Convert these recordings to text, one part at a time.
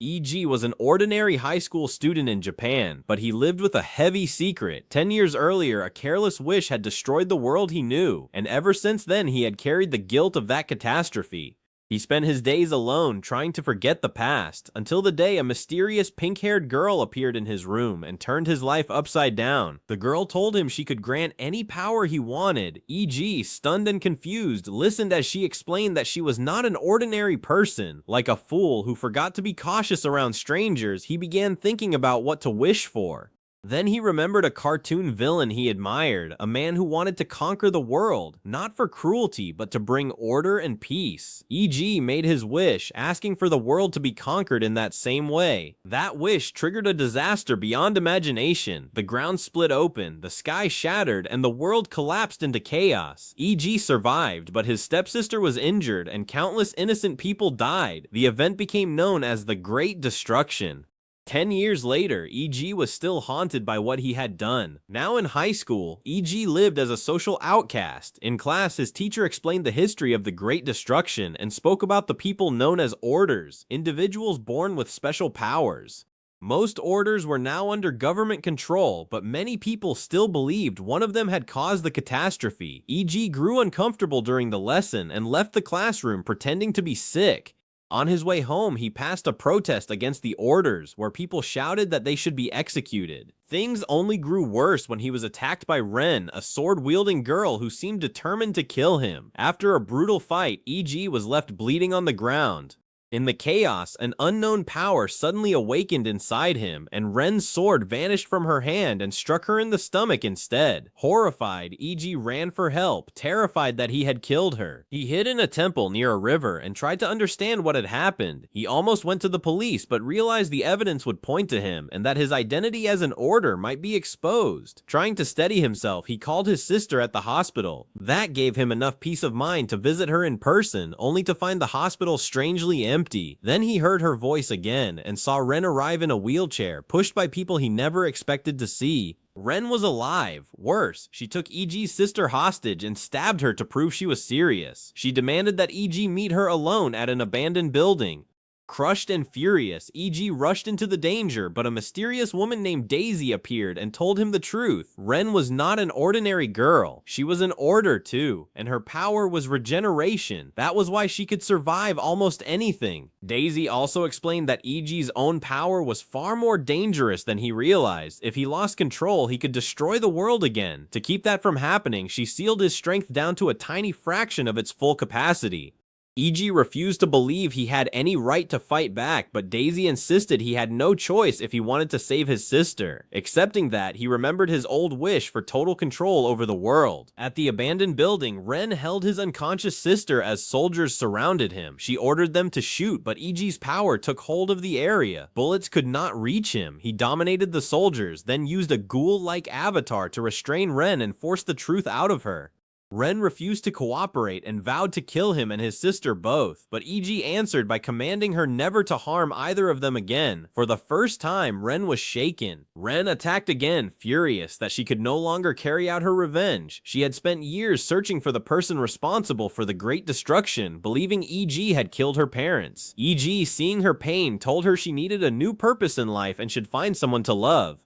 E.G. was an ordinary high school student in Japan, but he lived with a heavy secret. 10 years earlier, a careless wish had destroyed the world he knew, and ever since then he had carried the guilt of that catastrophe. He spent his days alone, trying to forget the past, until the day a mysterious pink-haired girl appeared in his room and turned his life upside down. The girl told him she could grant any power he wanted. E.G., stunned and confused, listened as she explained that she was not an ordinary person. Like a fool who forgot to be cautious around strangers, he began thinking about what to wish for. Then he remembered a cartoon villain he admired, a man who wanted to conquer the world, not for cruelty, but to bring order and peace. E.G. made his wish, asking for the world to be conquered in that same way. That wish triggered a disaster beyond imagination. The ground split open, the sky shattered, and the world collapsed into chaos. E.G. survived, but his stepsister was injured, and countless innocent people died. The event became known as the Great Destruction. 10 years later, E.G. was still haunted by what he had done. Now in high school, E.G. lived as a social outcast. In class, his teacher explained the history of the Great Destruction and spoke about the people known as orders, individuals born with special powers. Most orders were now under government control, but many people still believed one of them had caused the catastrophe. E.G. grew uncomfortable during the lesson and left the classroom pretending to be sick. On his way home, he passed a protest against the orders, where people shouted that they should be executed. Things only grew worse when he was attacked by Ren, a sword-wielding girl who seemed determined to kill him. After a brutal fight, E.G. was left bleeding on the ground. In the chaos, an unknown power suddenly awakened inside him, and Ren's sword vanished from her hand and struck her in the stomach instead. Horrified, E.G. ran for help, terrified that he had killed her. He hid in a temple near a river and tried to understand what had happened. He almost went to the police, but realized the evidence would point to him, and that his identity as an order might be exposed. Trying to steady himself, he called his sister at the hospital. That gave him enough peace of mind to visit her in person, only to find the hospital strangely empty. Then he heard her voice again and saw Ren arrive in a wheelchair, pushed by people he never expected to see. Ren was alive. Worse, she took E.G.'s sister hostage and stabbed her to prove she was serious. She demanded that E.G. meet her alone at an abandoned building. Crushed and furious, E.G. rushed into the danger, but a mysterious woman named Daisy appeared and told him the truth. Ren was not an ordinary girl. She was an order too, and her power was regeneration. That was why she could survive almost anything. Daisy also explained that E.G.'s own power was far more dangerous than he realized. If he lost control, he could destroy the world again. To keep that from happening, she sealed his strength down to a tiny fraction of its full capacity. E.G. refused to believe he had any right to fight back, but Daisy insisted he had no choice if he wanted to save his sister. Accepting that, he remembered his old wish for total control over the world. At the abandoned building, Ren held his unconscious sister as soldiers surrounded him. She ordered them to shoot, but E.G.'s power took hold of the area. Bullets could not reach him. He dominated the soldiers, then used a ghoul-like avatar to restrain Ren and force the truth out of her. Ren refused to cooperate and vowed to kill him and his sister both, but E.G. answered by commanding her never to harm either of them again. For the first time, Ren was shaken. Ren attacked again, furious that she could no longer carry out her revenge. She had spent years searching for the person responsible for the Great Destruction, believing E.G. had killed her parents. E.G., seeing her pain, told her she needed a new purpose in life and should find someone to love.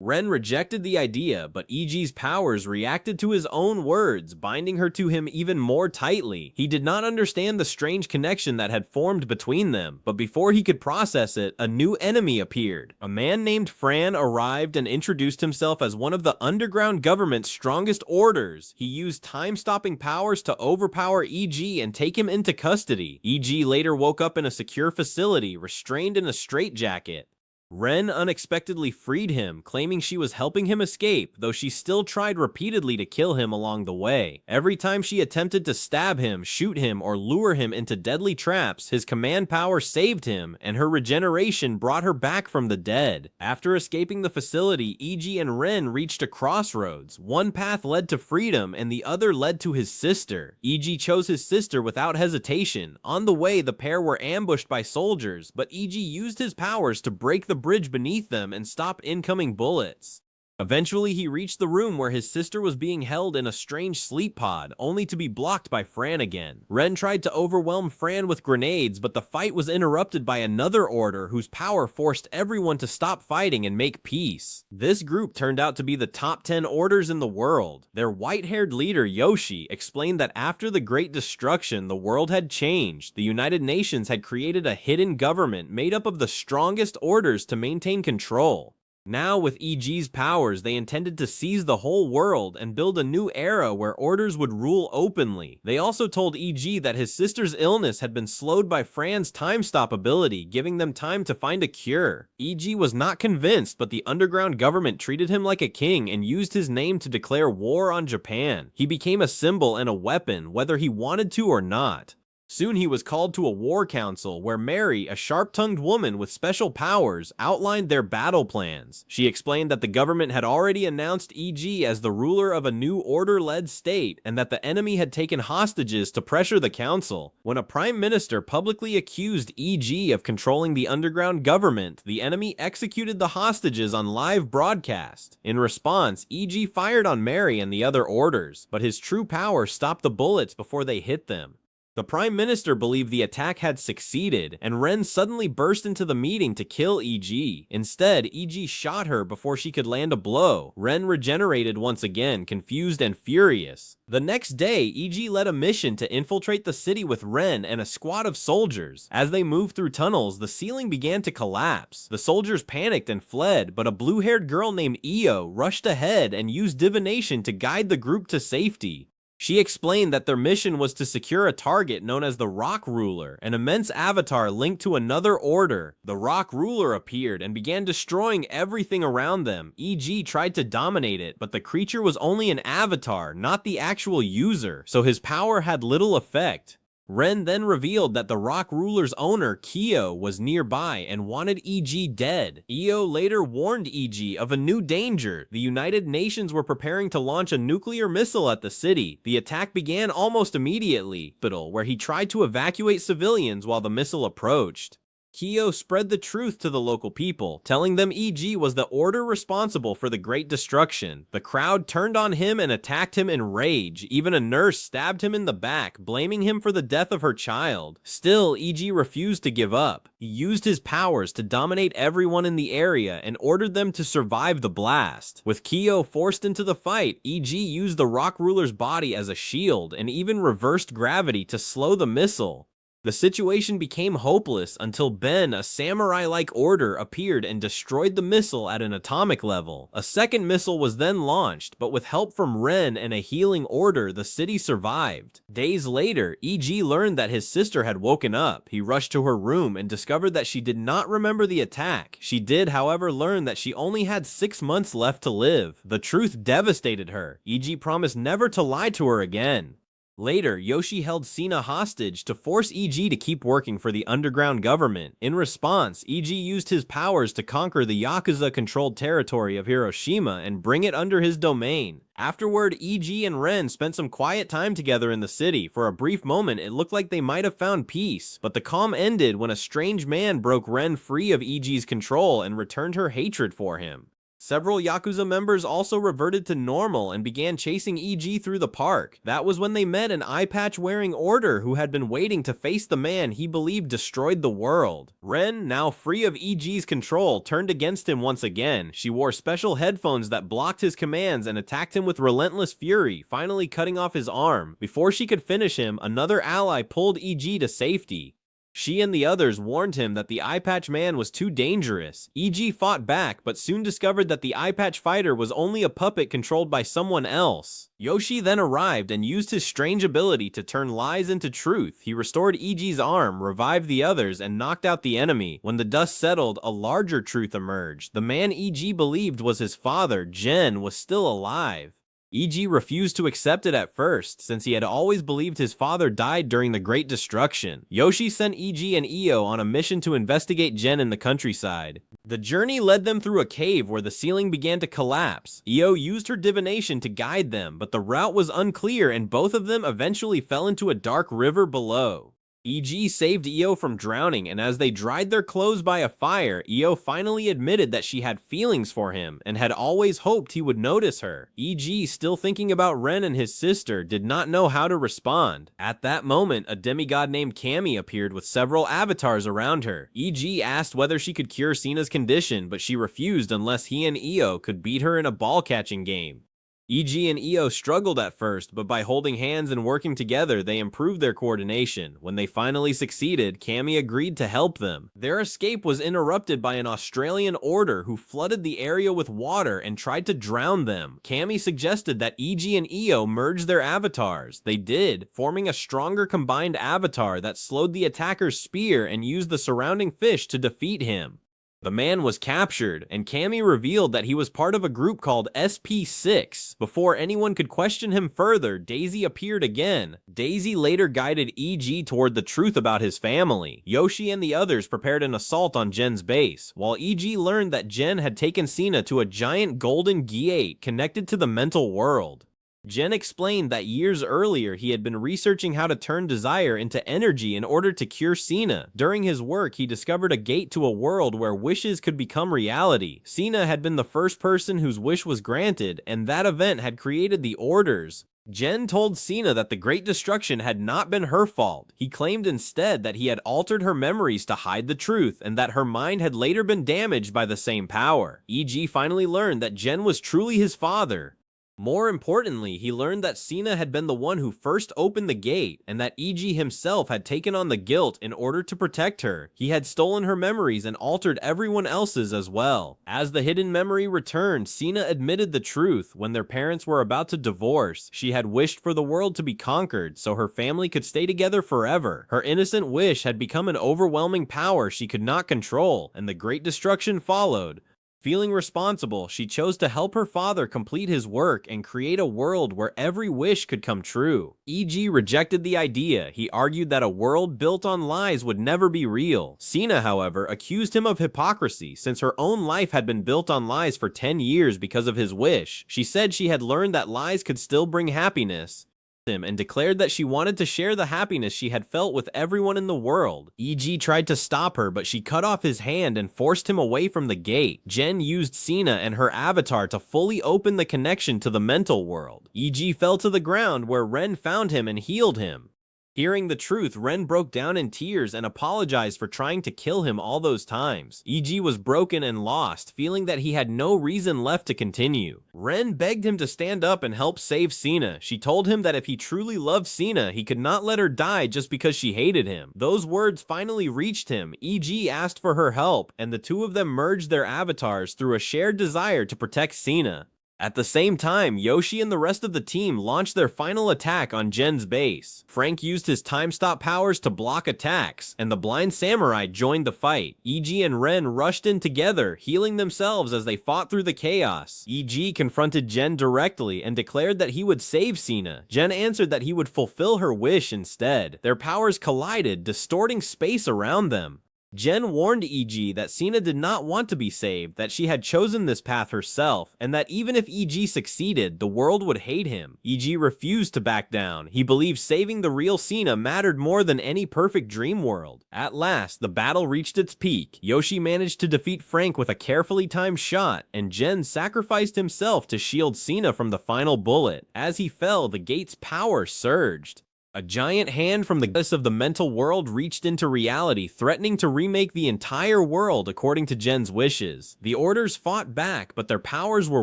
Ren rejected the idea, but E.G.'s powers reacted to his own words, binding her to him even more tightly. He did not understand the strange connection that had formed between them, but before he could process it, a new enemy appeared. A man named Fran arrived and introduced himself as one of the underground government's strongest orders. He used time-stopping powers to overpower E.G. and take him into custody. E.G. later woke up in a secure facility, restrained in a straitjacket. Ren unexpectedly freed him, claiming she was helping him escape, though she still tried repeatedly to kill him along the way. Every time she attempted to stab him, shoot him, or lure him into deadly traps, his command power saved him, and her regeneration brought her back from the dead. After escaping the facility, E.G. and Ren reached a crossroads. One path led to freedom, and the other led to his sister. E.G. chose his sister without hesitation. On the way, the pair were ambushed by soldiers, but E.G. used his powers to break the bridge beneath them and stop incoming bullets. Eventually, he reached the room where his sister was being held in a strange sleep pod, only to be blocked by Fran again. Ren tried to overwhelm Fran with grenades, but the fight was interrupted by another order whose power forced everyone to stop fighting and make peace. This group turned out to be the top 10 orders in the world. Their white-haired leader, Yoshi, explained that after the Great Destruction, the world had changed. The United Nations had created a hidden government made up of the strongest orders to maintain control. Now, with EG's powers, they intended to seize the whole world and build a new era where orders would rule openly. They also told EG that his sister's illness had been slowed by Fran's time stop ability, giving them time to find a cure. EG was not convinced, but the underground government treated him like a king and used his name to declare war on Japan. He became a symbol and a weapon, whether he wanted to or not. Soon he was called to a war council where Mary, a sharp-tongued woman with special powers, outlined their battle plans. She explained that the government had already announced EG as the ruler of a new order-led state and that the enemy had taken hostages to pressure the council. When a prime minister publicly accused EG of controlling the underground government, the enemy executed the hostages on live broadcast. In response, EG fired on Mary and the other orders, but his true power stopped the bullets before they hit them. The Prime Minister believed the attack had succeeded, and Ren suddenly burst into the meeting to kill EG. Instead, EG shot her before she could land a blow. Ren regenerated once again, confused and furious. The next day, EG led a mission to infiltrate the city with Ren and a squad of soldiers. As they moved through tunnels, the ceiling began to collapse. The soldiers panicked and fled, but a blue-haired girl named Io rushed ahead and used divination to guide the group to safety. She explained that their mission was to secure a target known as the Rock Ruler, an immense avatar linked to another order. The Rock Ruler appeared and began destroying everything around them. EG tried to dominate it, but the creature was only an avatar, not the actual user, so his power had little effect. Ren then revealed that the Rock Ruler's owner, Kyo, was nearby and wanted EG dead. Io later warned EG of a new danger. The United Nations were preparing to launch a nuclear missile at the city. The attack began almost immediately, where he tried to evacuate civilians while the missile approached. Kyo spread the truth to the local people, telling them EG was the order responsible for the Great Destruction. The crowd turned on him and attacked him in rage. Even a nurse stabbed him in the back, blaming him for the death of her child. Still, EG refused to give up. He used his powers to dominate everyone in the area and ordered them to survive the blast. With Kyo forced into the fight, EG used the Rock Ruler's body as a shield and even reversed gravity to slow the missile. The situation became hopeless until Ben, a samurai-like order, appeared and destroyed the missile at an atomic level. A second missile was then launched, but with help from Ren and a healing order, the city survived. Days later, EG learned that his sister had woken up. He rushed to her room and discovered that she did not remember the attack. She did, however, learn that she only had 6 months left to live. The truth devastated her. EG promised never to lie to her again. Later, Yoshi held Sina hostage to force EG to keep working for the underground government. In response, EG used his powers to conquer the Yakuza-controlled territory of Hiroshima and bring it under his domain. Afterward, EG and Ren spent some quiet time together in the city. For a brief moment, it looked like they might have found peace, but the calm ended when a strange man broke Ren free of EG's control and returned her hatred for him. Several Yakuza members also reverted to normal and began chasing EG through the park. That was when they met an eye patch-wearing order who had been waiting to face the man he believed destroyed the world. Ren, now free of EG's control, turned against him once again. She wore special headphones that blocked his commands and attacked him with relentless fury, finally cutting off his arm. Before she could finish him, another ally pulled EG to safety. She and the others warned him that the eye patch man was too dangerous. EG fought back, but soon discovered that the eye patch fighter was only a puppet controlled by someone else. Yoshi then arrived and used his strange ability to turn lies into truth. He restored EG's arm, revived the others, and knocked out the enemy. When the dust settled, a larger truth emerged. The man EG believed was his father, Gen, was still alive. EG refused to accept it at first, since he had always believed his father died during the Great Destruction. Yoshi sent EG and Io on a mission to investigate Gen in the countryside. The journey led them through a cave where the ceiling began to collapse. Io used her divination to guide them, but the route was unclear and both of them eventually fell into a dark river below. EG saved Io from drowning, and as they dried their clothes by a fire, Io finally admitted that she had feelings for him and had always hoped he would notice her. EG, still thinking about Ren and his sister, did not know how to respond. At that moment, a demigod named Akame appeared with several avatars around her. EG asked whether she could cure Sina's condition, but she refused unless he and Io could beat her in a ball catching game. EG and Io struggled at first, but by holding hands and working together, they improved their coordination. When they finally succeeded, Akame agreed to help them. Their escape was interrupted by an Australian order who flooded the area with water and tried to drown them. Akame suggested that EG and Io merge their avatars. They did, forming a stronger combined avatar that slowed the attacker's spear and used the surrounding fish to defeat him. The man was captured, and Akame revealed that he was part of a group called SP6. Before anyone could question him further, Daisy appeared again. Daisy later guided EG toward the truth about his family. Yoshi and the others prepared an assault on Gen's base, while EG learned that Gen had taken Sina to a giant golden gate connected to the mental world. Gen explained that years earlier he had been researching how to turn desire into energy in order to cure Sina. During his work, he discovered a gate to a world where wishes could become reality. Sina had been the first person whose wish was granted, and that event had created the orders. Gen told Sina that the Great Destruction had not been her fault. He claimed instead that he had altered her memories to hide the truth, and that her mind had later been damaged by the same power. EG finally learned that Gen was truly his father. More importantly, he learned that Sina had been the one who first opened the gate, and that EG himself had taken on the guilt in order to protect her. He had stolen her memories and altered everyone else's as well. As the hidden memory returned, Sina admitted the truth. When their parents were about to divorce, she had wished for the world to be conquered so her family could stay together forever. Her innocent wish had become an overwhelming power she could not control, and the Great Destruction followed. Feeling responsible, she chose to help her father complete his work and create a world where every wish could come true. EG rejected the idea. He argued that a world built on lies would never be real. Sina, however, accused him of hypocrisy since her own life had been built on lies for 10 years because of his wish. She said she had learned that lies could still bring happiness, and declared that she wanted to share the happiness she had felt with everyone in the world. EG tried to stop her, but she cut off his hand and forced him away from the gate. Gen used Sina and her avatar to fully open the connection to the mental world. EG fell to the ground where Ren found him and healed him. Hearing the truth, Ren broke down in tears and apologized for trying to kill him all those times. EG was broken and lost, feeling that he had no reason left to continue. Ren begged him to stand up and help save Sina. She told him that if he truly loved Sina, he could not let her die just because she hated him. Those words finally reached him. EG asked for her help, and the two of them merged their avatars through a shared desire to protect Sina. At the same time, Yoshi and the rest of the team launched their final attack on Gen's base. Frank used his time stop powers to block attacks, and the blind samurai joined the fight. EG and Ren rushed in together, healing themselves as they fought through the chaos. EG confronted Gen directly and declared that he would save Sina. Gen answered that he would fulfill her wish instead. Their powers collided, distorting space around them. Gen warned EG that Sina did not want to be saved, that she had chosen this path herself, and that even if EG succeeded, the world would hate him. EG refused to back down. He believed saving the real Sina mattered more than any perfect dream world. At last, the battle reached its peak. Yoshi managed to defeat Frank with a carefully timed shot, and Gen sacrificed himself to shield Sina from the final bullet. As he fell, the gate's power surged. A giant hand from the goddess of the mental world reached into reality, threatening to remake the entire world according to Gen's wishes. The orders fought back, but their powers were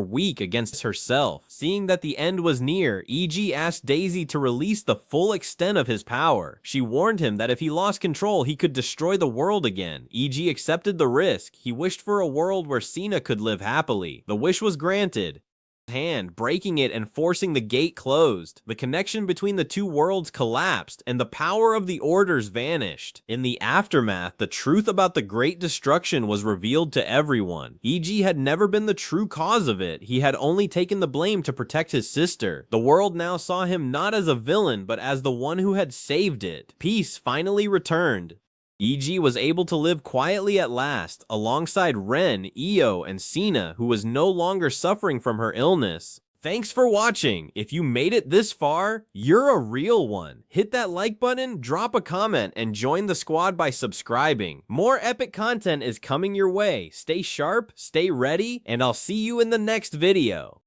weak against herself. Seeing that the end was near, EG asked Daisy to release the full extent of his power. She warned him that if he lost control, he could destroy the world again. EG accepted the risk. He wished for a world where Sina could live happily. The wish was granted. Hand, breaking it and forcing the gate closed. The connection between the two worlds collapsed, and the power of the orders vanished. In the aftermath, the truth about the Great Destruction was revealed to everyone. EG had never been the true cause of it. He had only taken the blame to protect his sister. The world now saw him not as a villain, but as the one who had saved it. Peace finally returned. EG was able to live quietly at last, alongside Ren, Io, and Sina, who was no longer suffering from her illness. Thanks for watching. If you made it this far, you're a real one. Hit that like button, drop a comment, and join the squad by subscribing. More epic content is coming your way. Stay sharp, stay ready, and I'll see you in the next video.